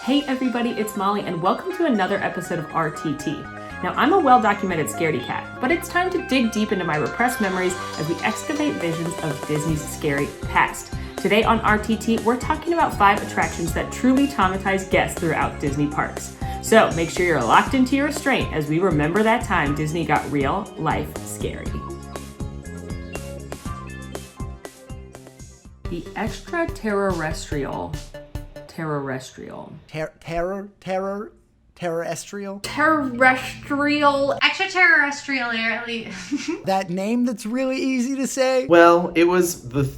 Hey everybody, it's Molly and welcome to another episode of RTT. Now I'm a well-documented scaredy cat, but it's time to dig deep into my repressed memories as we excavate visions of Disney's scary past. Today on RTT, we're talking about 5 attractions that truly traumatize guests throughout Disney parks. So make sure you're locked into your restraint as we remember that time Disney got real life scary. The ExtraTERRORestial. Terrestrial. Terrestrial? Terrestrial. ExtraTERROrestial. That name that's really easy to say? Well, it was the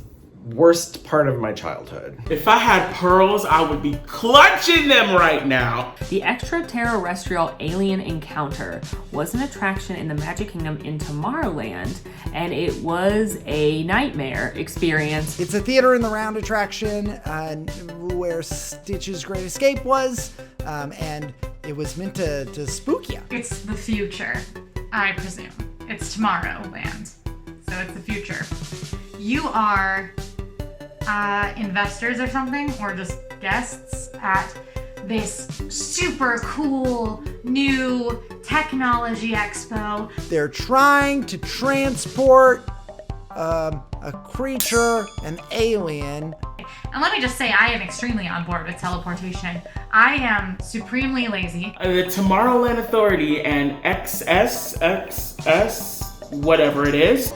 worst part of my childhood. If I had pearls, I would be clutching them right now. The ExtraTERROrestial Alien Encounter was an attraction in the Magic Kingdom in Tomorrowland, and it was a nightmare experience. It's a theater in the round attraction where Stitch's Great Escape was, and it was meant to spook you. It's the future, I presume. It's Tomorrowland, so it's the future. You are investors or something, or just guests at this super cool new technology expo. They're trying to transport a creature, an alien. And let me just say, I am extremely on board with teleportation. I am supremely lazy. The Tomorrowland Authority and XS, whatever it is.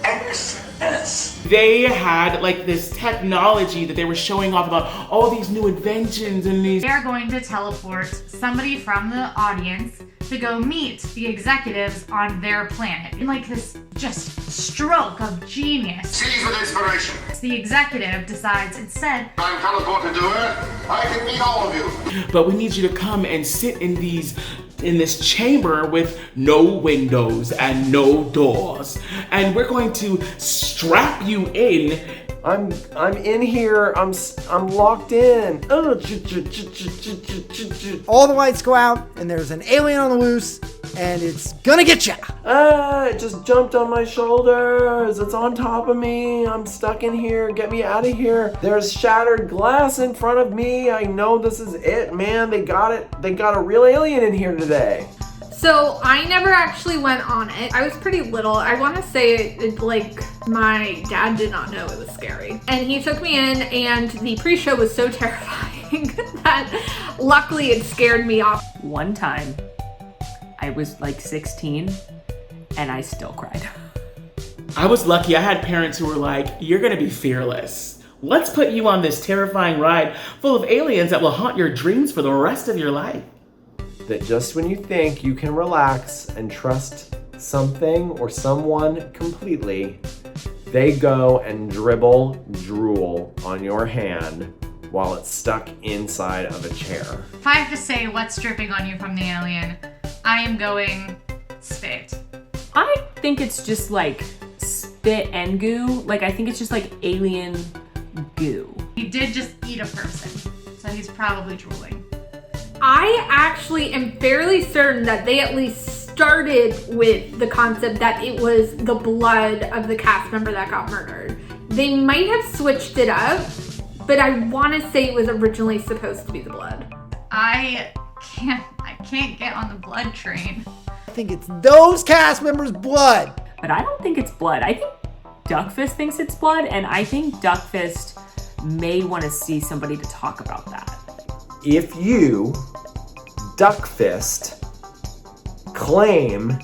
They had like this technology that they were showing off about all these new inventions and these. They are going to teleport somebody from the audience to go meet the executives on their planet. In like this just stroke of genius. Seize with inspiration. The executive decides instead, I'm teleported to Earth. I can meet all of you. But we need you to come and sit in this chamber with no windows and no doors. And we're going to strap you in. I'm in here. I'm locked in. All the lights go out, and there's an alien on the loose, and it's gonna get ya. It just jumped on my shoulders. It's on top of me. I'm stuck in here. Get me out of here. There's shattered glass in front of me. I know this is it, man. They got it. They got a real alien in here today. So I never actually went on it. I was pretty little. I want to say my dad did not know it was scary. And he took me in, and the pre-show was so terrifying that luckily it scared me off. One time, I was like 16 and I still cried. I was lucky. I had parents who were like, you're gonna be fearless. Let's put you on this terrifying ride full of aliens that will haunt your dreams for the rest of your life. That just when you think you can relax and trust something or someone completely, they go and dribble drool on your hand while it's stuck inside of a chair. if I have to say what's dripping on you from the alien, I am going spit. I think it's just like spit and goo. Like I think it's just like alien goo. He did just eat a person, so he's probably drooling. I actually am fairly certain that they at least started with the concept that it was the blood of the cast member that got murdered. They might have switched it up, but I want to say it was originally supposed to be the blood. I can't get on the blood train. I think it's those cast members' blood. But I don't think it's blood. I think Duckfist thinks it's blood, and I think Duckfist may want to see somebody to talk about that. If you, Duckfist, claim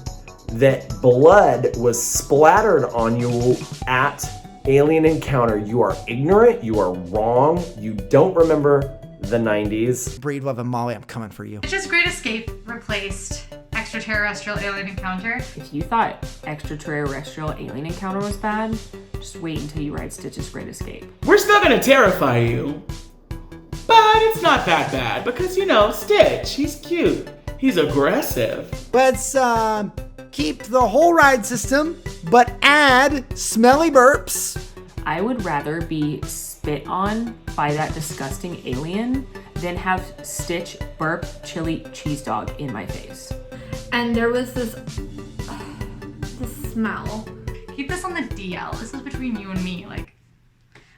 that blood was splattered on you at Alien Encounter, you are ignorant, you are wrong, you don't remember the 90s. Breedlove and Molly, I'm coming for you. Stitch's Great Escape replaced ExtraTERROrestial Alien Encounter. If you thought ExtraTERROrestial Alien Encounter was bad, just wait until you ride Stitch's Great Escape. We're still gonna terrify you. But it's not that bad because, Stitch, he's cute. He's aggressive. Let's keep the whole ride system, but add smelly burps. I would rather be spit on by that disgusting alien than have Stitch burp chili cheese dog in my face. And there was this smell. Keep this on the DL. This is between you and me. But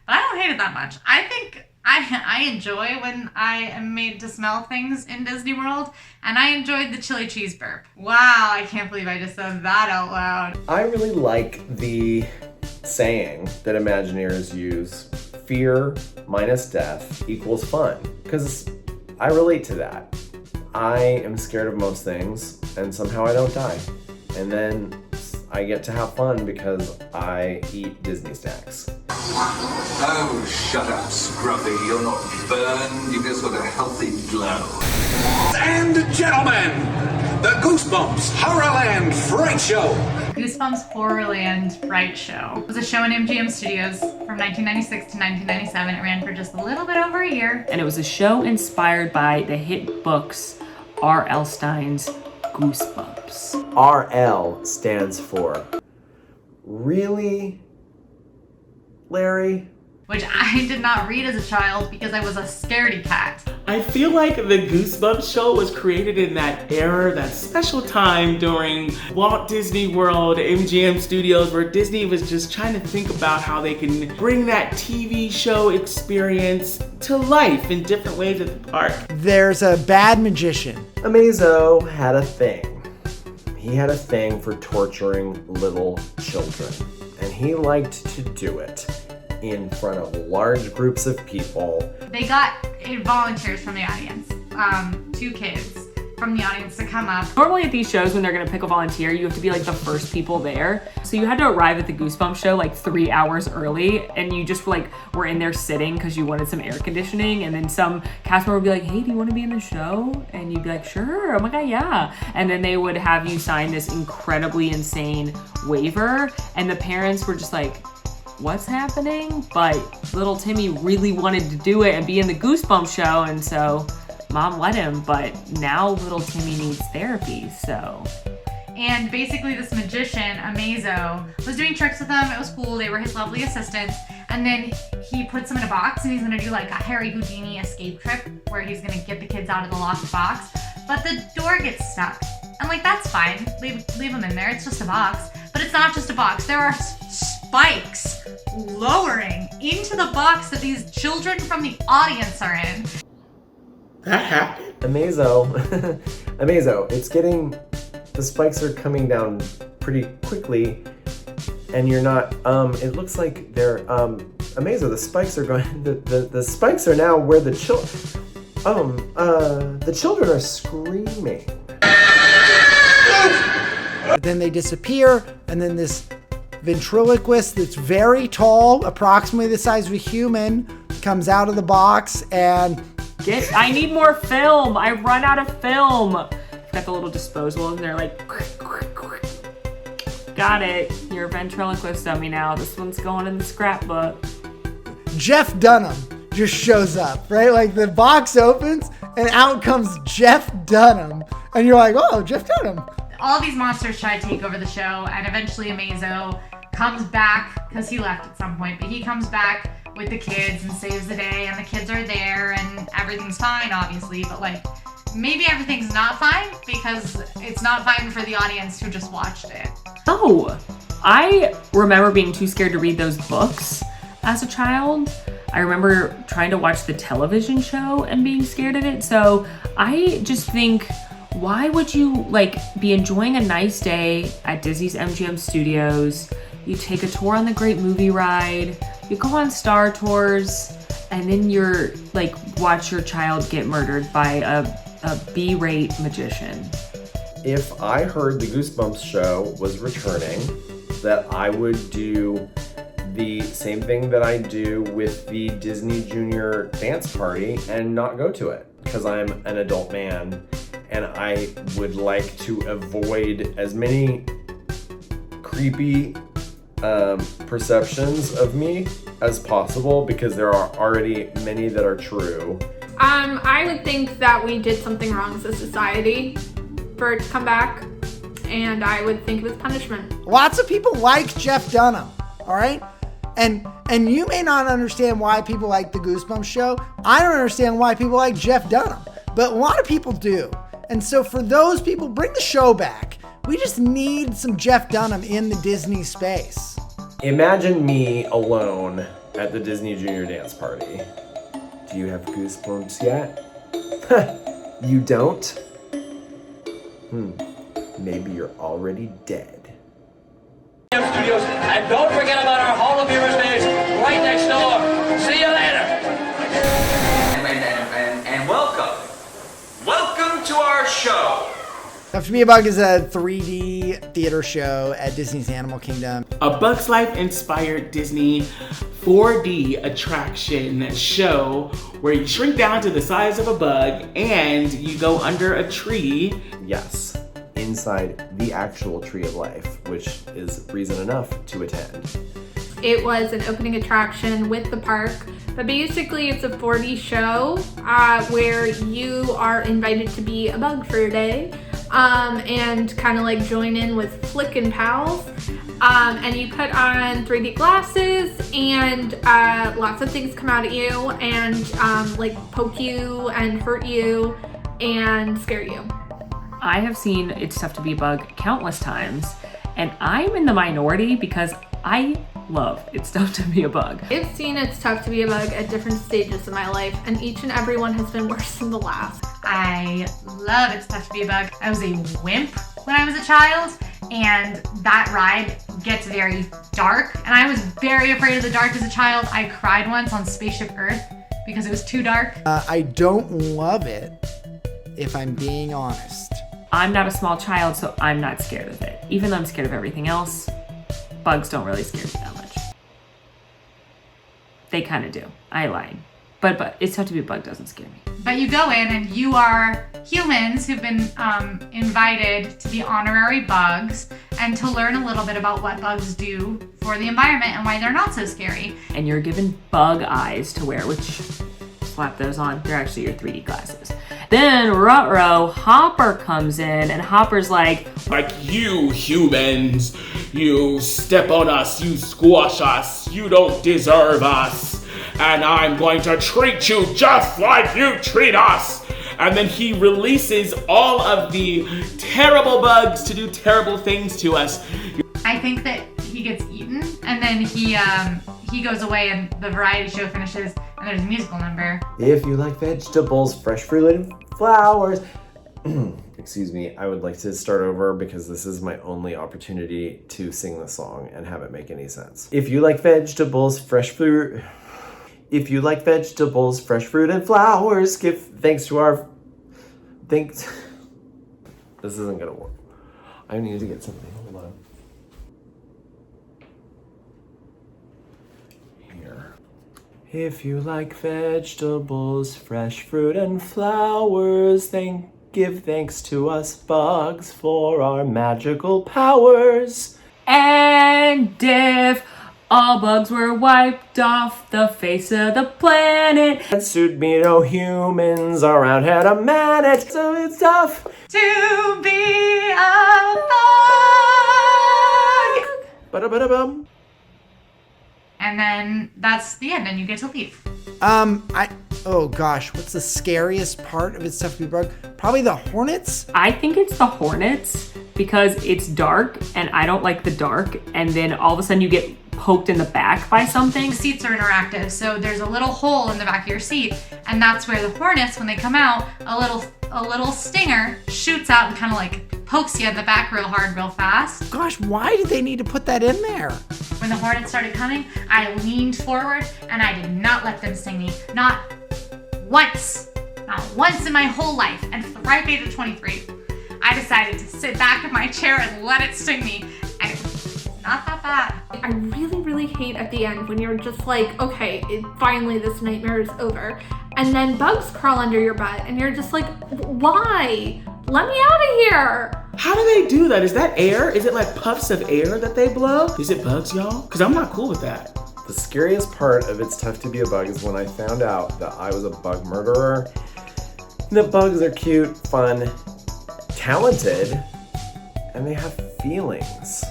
I don't hate it that much. I think I enjoy when I am made to smell things in Disney World, and I enjoyed the chili cheese burp. Wow, I can't believe I just said that out loud. I really like the saying that Imagineers use, fear minus death equals fun, because I relate to that. I am scared of most things, and somehow I don't die. And then I get to have fun because I eat Disney snacks. Oh, shut up, Scruffy. You're not burned, you've just got a healthy glow. And gentlemen, the Goosebumps Horrorland Fright Show. Goosebumps Horrorland Fright Show. It was a show in MGM Studios from 1996 to 1997. It ran for just a little bit over a year. And it was a show inspired by the hit books R.L. Stein's Goosebumps. RL stands for really, Larry? Which I did not read as a child because I was a scaredy cat. I feel like the Goosebumps show was created in that era, that special time during Walt Disney World, MGM Studios, where Disney was just trying to think about how they can bring that TV show experience to life in different ways at the park. There's a bad magician. Amazo had a thing. He had a thing for torturing little children, and he liked to do it in front of large groups of people. They got volunteers from the audience, 2 kids from the audience to come up. Normally at these shows, when they're gonna pick a volunteer, you have to be like the first people there. So you had to arrive at the Goosebumps show like 3 hours early, and you just like were in there sitting because you wanted some air conditioning. And then some cast member would be like, "Hey, do you want to be in the show?" And you'd be like, "Sure." Oh my god, yeah. And then they would have you sign this incredibly insane waiver, and the parents were just like, "What's happening?" But little Timmy really wanted to do it and be in the Goosebumps show, and so Mom let him, but now little Timmy needs therapy, so. And basically this magician, Amazo, was doing tricks with them. It was cool. They were his lovely assistants. And then he puts them in a box, and he's gonna do like a Harry Houdini escape trip where he's gonna get the kids out of the locked box. But the door gets stuck. I'm like, that's fine. Leave them in there. It's just a box. But it's not just a box. There are spikes lowering into the box that these children from the audience are in. That happened? Amazo, it's getting, the spikes are coming down pretty quickly, and you're not, it looks like they're, Amazo, the spikes are going, the spikes are now where the children are screaming. But then they disappear, and then this ventriloquist that's very tall, approximately the size of a human, comes out of the box and... I need more film. I run out of film. Got the little disposable, and they're like, got it. You're a ventriloquist dummy now. This one's going in the scrapbook. Jeff Dunham just shows up, right? Like the box opens, and out comes Jeff Dunham. And you're like, oh, Jeff Dunham. All these monsters try to take over the show, and eventually Amazo comes back, because he left at some point, but he comes back with the kids and saves the day, and the kids are there, and everything's fine, obviously, but like, maybe everything's not fine, because it's not fine for the audience who just watched it. Oh, I remember being too scared to read those books as a child. I remember trying to watch the television show and being scared of it, so I just think, why would you like be enjoying a nice day at Disney's MGM Studios? You take a tour on the Great Movie Ride, you go on Star Tours, and then you're like, watch your child get murdered by a B-rate magician. If I heard the Goosebumps show was returning, that I would do the same thing that I do with the Disney Junior Dance Party and not go to it, because I'm an adult man and I would like to avoid as many creepy perceptions of me as possible, because there are already many that are true. I would think that we did something wrong as a society for it to come back, and I would think it was punishment. Lots of people like Jeff Dunham, all right? And you may not understand why people like the Goosebumps show. I don't understand why people like Jeff Dunham, but a lot of people do. And so for those people, bring the show back. We just need some Jeff Dunham in the Disney space. Imagine me alone at the Disney Junior Dance Party. Do you have goosebumps yet? You don't? Maybe you're already dead. Studios, and don't forget about our Hall of Mirrors stage right next door. See you later. And welcome to our show. Tough to Be a Bug is a 3D theater show at Disney's Animal Kingdom. A Bug's Life inspired Disney 4D attraction show where you shrink down to the size of a bug and you go under a tree. Yes, inside the actual Tree of Life, which is reason enough to attend. It was an opening attraction with the park, but basically it's a 4D show where you are invited to be a bug for a day and kind of like join in with Flick and Pals. And you put on 3D glasses and lots of things come out at you and like poke you and hurt you and scare you. I have seen It's Tough to Be a Bug countless times, and I'm in the minority because I love It's Tough to Be a Bug. I've seen It's Tough to Be a Bug at different stages of my life, and each and every one has been worse than the last. I love It's Tough to Be a Bug. I was a wimp when I was a child, and that ride gets very dark, and I was very afraid of the dark as a child. I cried once on Spaceship Earth because it was too dark. I don't love it, if I'm being honest. I'm not a small child, so I'm not scared of it. Even though I'm scared of everything else, bugs don't really scare me that much. They kind of do. I lied. But It's Tough to Be a Bug doesn't scare me. But you go in and you are humans who've been invited to be honorary bugs and to learn a little bit about what bugs do for the environment and why they're not so scary. And you're given bug eyes to wear, which, slap those on, they're actually your 3D glasses. Then Ruh-roh, Hopper comes in, and Hopper's like you humans, you step on us, you squash us, you don't deserve us, and I'm going to treat you just like you treat us. And then he releases all of the terrible bugs to do terrible things to us. I think that he gets eaten, and then he goes away, and the variety show finishes, and there's a musical number. If you like vegetables, fresh fruit, and flowers. Excuse me, I would like to start over because this is my only opportunity to sing the song and have it make any sense. If you like vegetables, fresh fruit. If you like vegetables, fresh fruit, and flowers, give thanks to our. Thanks. This isn't gonna work. I need to get something. Hold on. Here. If you like vegetables, fresh fruit, and flowers, then give thanks to us bugs for our magical powers. And if all bugs were wiped off the face of the planet, and soon be no humans around had a minute, so it's tough to be a bug. Ba-da-ba-da-bum. And then that's the end, and you get to leave. Oh gosh, what's the scariest part of It's Tough to Be a Bug? Probably the hornets? I think it's the hornets because it's dark and I don't like the dark, and then all of a sudden you get poked in the back by something. The seats are interactive, so there's a little hole in the back of your seat, and that's where the hornets, when they come out, a little stinger shoots out and kind of like pokes you in the back real hard, real fast. Gosh, why did they need to put that in there? When the hornets started coming, I leaned forward and I did not let them sting me. Not once in my whole life. And for the ripe age of 23, I decided to sit back in my chair and let it sting me. And it was not that bad. I really, really hate at the end when you're just like, okay, finally this nightmare is over. And then bugs crawl under your butt and you're just like, why? Let me out of here. How do they do that? Is that air? Is it like puffs of air that they blow? Is it bugs, y'all? Because I'm not cool with that. The scariest part of It's Tough to Be a Bug is when I found out that I was a bug murderer. That bugs are cute, fun, talented, and they have feelings.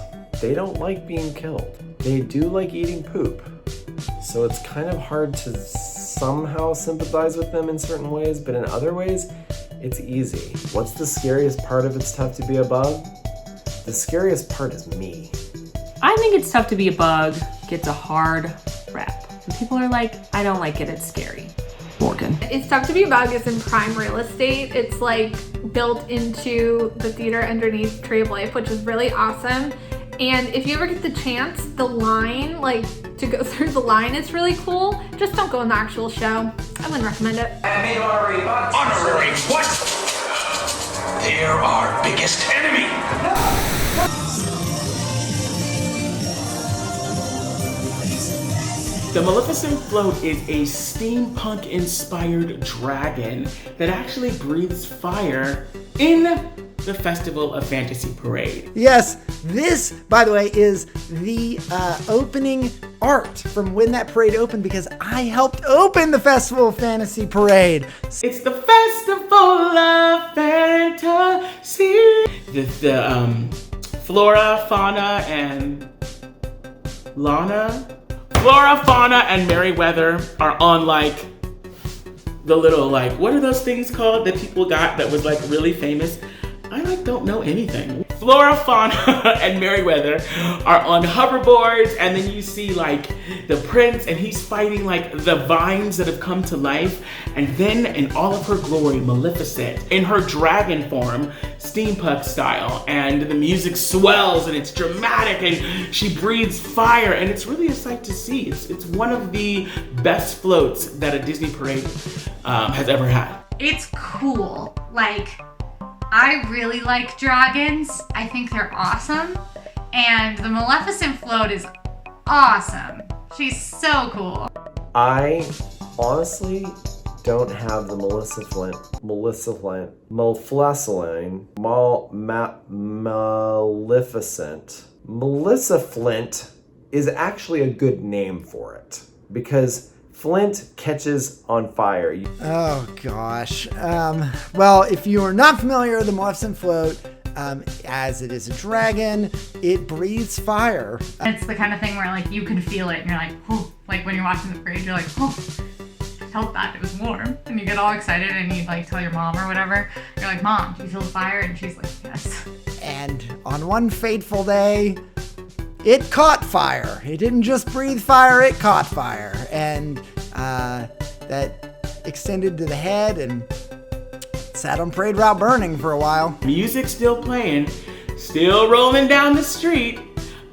They don't like being killed. They do like eating poop. So it's kind of hard to somehow sympathize with them in certain ways, but in other ways, it's easy. What's the scariest part of It's Tough to Be a Bug? The scariest part is me. I think It's Tough to Be a Bug gets a hard rap. And people are like, I don't like it, it's scary. Morgan. It's tough to be a bug is in prime real estate. It's like built into the theater underneath Tree of Life, which is really awesome. And if you ever get the chance, the line, like to go through the line is really cool. Just don't go in the actual show. I wouldn't recommend it. I made honorary box. Honorary what? They're our biggest enemy. The Maleficent float is a steampunk-inspired dragon that actually breathes fire in the Festival of Fantasy Parade. Yes, this, by the way, is the opening art from when that parade opened because I helped open the Festival of Fantasy Parade. It's the Festival of Fantasy. The Flora, Fauna, and Flora, Fauna, and Merryweather are on like the little like, what are those things called that people got that was like really famous? I like don't know anything. Flora, Fauna, and Merryweather are on hoverboards, and then you see like the prince, and he's fighting like the vines that have come to life, and then in all of her glory, Maleficent in her dragon form, steampunk style, and the music swells and it's dramatic, and she breathes fire, and it's really a sight to see. It's one of the best floats that a Disney parade has ever had. It's cool. Like, I really like dragons. I think they're awesome. And the Maleficent float is awesome. She's so cool. I honestly don't have the Maleficent. Melissa Flint is actually a good name for it because Flint catches on fire. Oh gosh. Well, if you are not familiar with the Maleficent float, as it is a dragon, it breathes fire. It's the kind of thing where like you can feel it and you're like, oh, like when you're watching the parade, you're like, oh, I felt that, it was warm. And you get all excited and you like tell your mom or whatever. You're like, Mom, do you feel the fire? And she's like, yes. And on one fateful day, it caught fire. It didn't just breathe fire, it caught fire. And that extended to the head and sat on parade route burning for a while. Music still playing, still rolling down the street,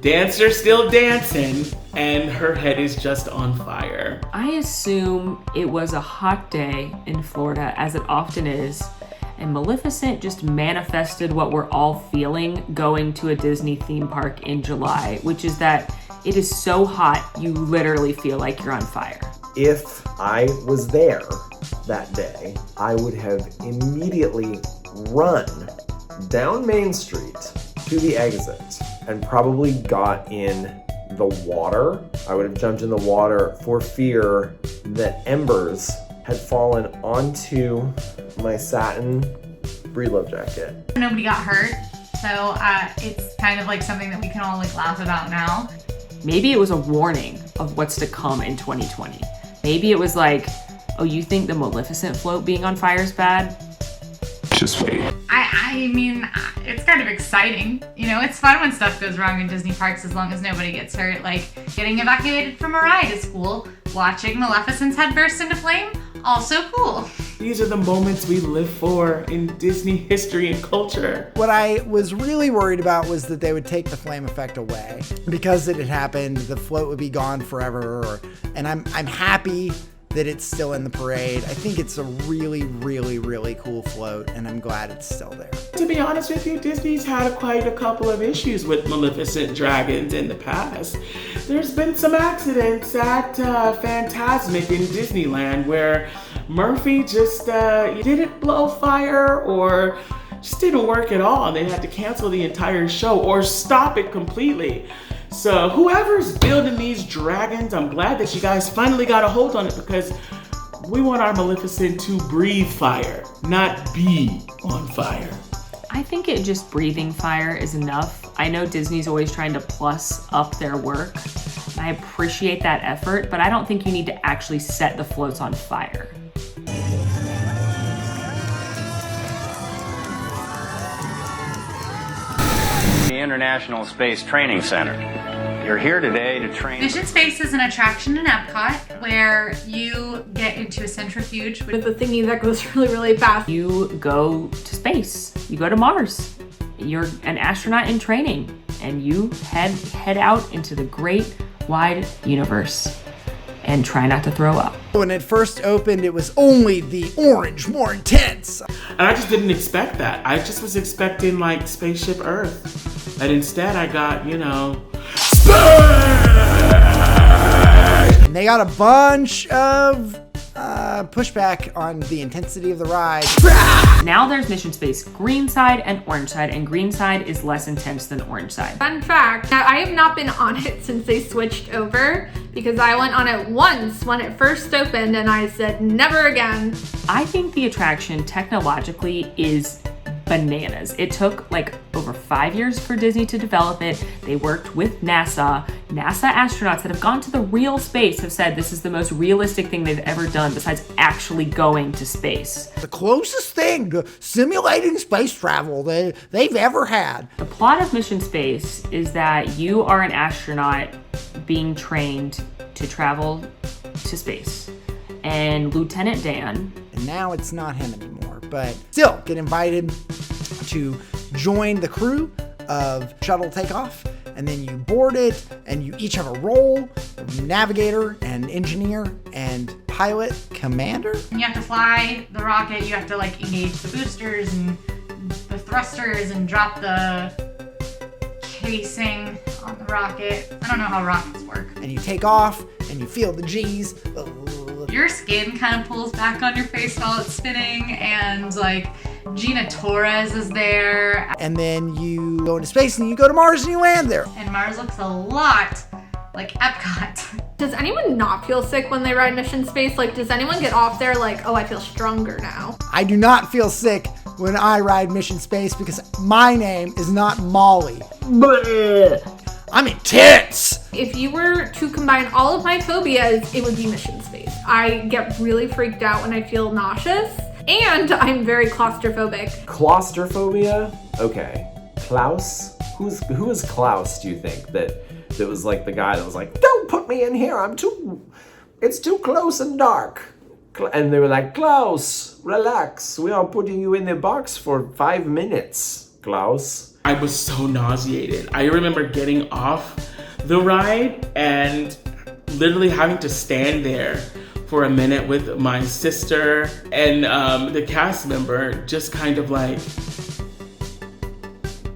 dancer still dancing, and her head is just on fire. I assume it was a hot day in Florida, as it often is, and Maleficent just manifested what we're all feeling going to a Disney theme park in July, which is that it is so hot you literally feel like you're on fire. If I was there that day, I would have immediately run down Main Street to the exit and probably got in the water. I would have jumped in the water for fear that embers had fallen onto my satin breedlove jacket. Nobody got hurt, so it's kind of like something that we can all like laugh about now. Maybe it was a warning of what's to come in 2020. Maybe it was like, oh, you think the Maleficent float being on fire is bad? Just wait. I mean, it's kind of exciting. You know, it's fun when stuff goes wrong in Disney parks as long as nobody gets hurt. Like, getting evacuated from a ride is cool. Watching Maleficent's head burst into flame, also cool. These are the moments we live for in Disney history and culture. What I was really worried about was that they would take the flame effect away. Because it had happened, the float would be gone forever. And I'm happy that it's still in the parade. I think it's a really, really, really cool float, and I'm glad it's still there. To be honest with you, Disney's had quite a couple of issues with Maleficent dragons in the past. There's been some accidents at Fantasmic in Disneyland where Murphy just didn't blow fire or just didn't work at all, and they had to cancel the entire show or stop it completely. So whoever's building these dragons, I'm glad that you guys finally got a hold on it because we want our Maleficent to breathe fire, not be on fire. I think it just breathing fire is enough. I know Disney's always trying to plus up their work, and I appreciate that effort, but I don't think you need to actually set the floats on fire. The International Space Training Center. You're here today to train. Mission Space is an attraction in Epcot where you get into a centrifuge with a thingy that goes really, really fast. You go to space. You go to Mars. You're an astronaut in training, and you head out into the great wide universe and try not to throw up. When it first opened, it was only the orange, more intense. And I just didn't expect that. I just was expecting like Spaceship Earth. And instead I got, you know, And they got a bunch of pushback on the intensity of the ride. Now there's Mission Space Green Side and Orange Side, and Green Side is less intense than Orange Side. Fun fact, I have not been on it since they switched over because I went on it once when it first opened and I said never again. I think the attraction technologically is bananas. It took like over 5 years for Disney to develop it. They worked with NASA. NASA astronauts that have gone to the real space have said this is the most realistic thing they've ever done besides actually going to space. The closest thing to simulating space travel they've ever had. The plot of Mission Space is that you are an astronaut being trained to travel to space. And Lieutenant Dan, and now it's not him anymore, but still get invited to join the crew of shuttle takeoff, and then you board it, and you each have a role: navigator and engineer and pilot commander. And you have to fly the rocket, you have to like engage the boosters and the thrusters and drop the casing on the rocket. I don't know how rockets work. And you take off and you feel the G's. Your skin kind of pulls back on your face while it's spinning, and like Gina Torres is there. And then you go into space and you go to Mars and you land there. And Mars looks a lot like Epcot. Does anyone not feel sick when they ride Mission Space? Like, does anyone get off there like, oh, I feel stronger now? I do not feel sick when I ride Mission Space because my name is not Molly. I'm intense. If you were to combine all of my phobias, it would be Mission Space. I get really freaked out when I feel nauseous, and I'm very claustrophobic. Claustrophobia? Okay. Klaus? Who is Klaus, do you think? That was like the guy that was like, don't put me in here, it's too close and dark. And they were like, Klaus, relax. We are putting you in the box for 5 minutes, Klaus. I was so nauseated. I remember getting off the ride and literally having to stand there for a minute with my sister and the cast member, just kind of like.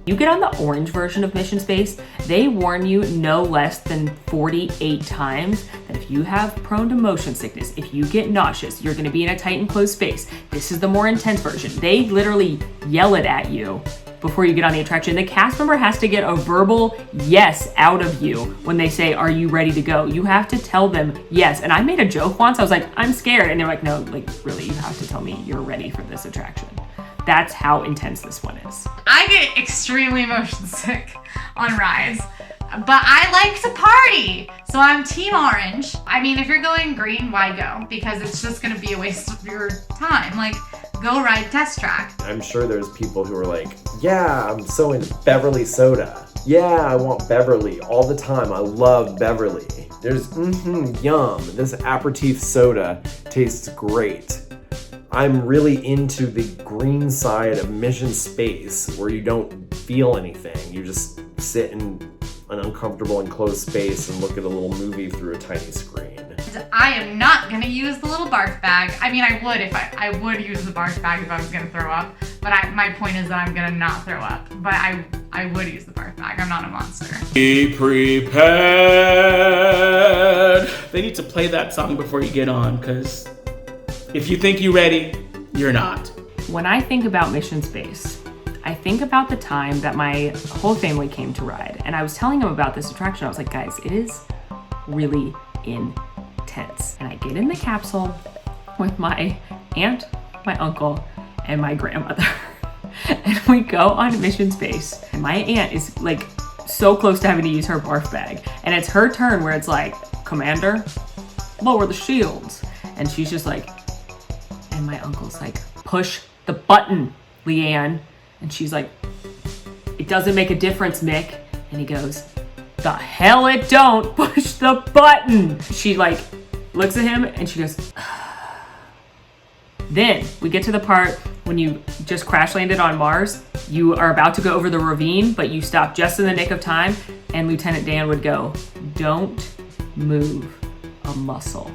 You get on the orange version of Mission Space, they warn you no less than 48 times that if you have prone to motion sickness, if you get nauseous, you're gonna be in a tight enclosed space. This is the more intense version. They literally yell it at you before you get on the attraction. The cast member has to get a verbal yes out of you when they say, are you ready to go? You have to tell them yes. And I made a joke once, I was like, I'm scared. And they're like, no, like really, you have to tell me you're ready for this attraction. That's how intense this one is. I get extremely motion sick on rides, but I like to party. So I'm Team Orange. I mean, if you're going green, why go? Because it's just gonna be a waste of your time. Like, go ride Test Track. I'm sure there's people who are like, yeah, I'm so into Beverly soda. Yeah, I want Beverly all the time. I love Beverly. There's, yum. This aperitif soda tastes great. I'm really into the green side of Mission Space where you don't feel anything. You just sit in an uncomfortable enclosed space and look at a little movie through a tiny screen. I am not gonna use the little barf bag. I mean, I would if I would use the barf bag if I was gonna throw up. But my point is that I'm gonna not throw up. But I would use the barf bag. I'm not a monster. Be prepared. They need to play that song before you get on, because if you think you're ready, you're not. When I think about Mission Space, I think about the time that my whole family came to ride. And I was telling them about this attraction. I was like, guys, it is really intense. And I get in the capsule with my aunt, my uncle, and my grandmother. And we go on Mission Space. And my aunt is like so close to having to use her barf bag. And it's her turn where it's like, Commander, lower the shields. And she's just like, and my uncle's like, push the button, Leanne. And she's like, it doesn't make a difference, Mick. And he goes, the hell it don't. Push the button. She like looks at him and she goes, Then we get to the part when you just crash landed on Mars. You are about to go over the ravine, but you stop just in the nick of time, and Lieutenant Dan would go, don't move a muscle.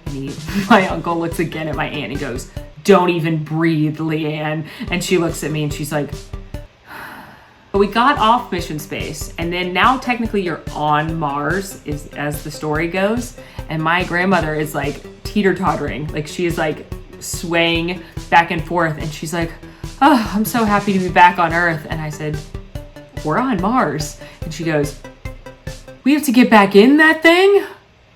And my uncle looks again at my aunt and goes, don't even breathe, Leanne. And she looks at me and she's like, but we got off mission space, and then now technically you're on Mars, is as the story goes. And my grandmother is like teeter-tottering, like she is like swaying back and forth, and she's like, oh, I'm so happy to be back on Earth. And I said, we're on Mars. And she goes, we have to get back in that thing?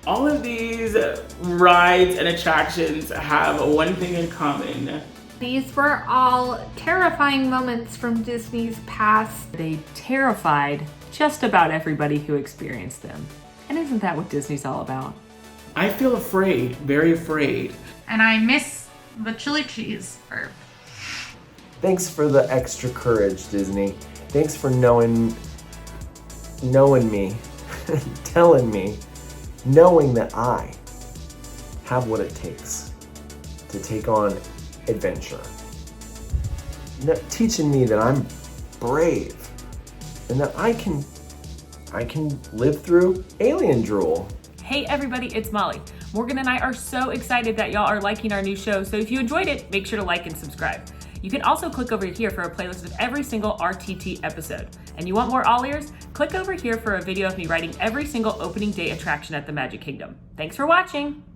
All of these rides and attractions have one thing in common. These were all terrifying moments from Disney's past. They terrified just about everybody who experienced them. And isn't that what Disney's all about? I feel afraid, very afraid. And I miss the chili cheese burp. Thanks for the extra courage, Disney. Thanks for knowing me, telling me, knowing that I have what it takes to take on adventure. Teaching me that I'm brave and that I can live through alien drool. Hey everybody, it's Molly. Morgan and I are so excited that y'all are liking our new show, so if you enjoyed it, make sure to like and subscribe. You can also click over here for a playlist of every single RTT episode. And you want more AllEars? Click over here for a video of me writing every single opening day attraction at the Magic Kingdom. Thanks for watching!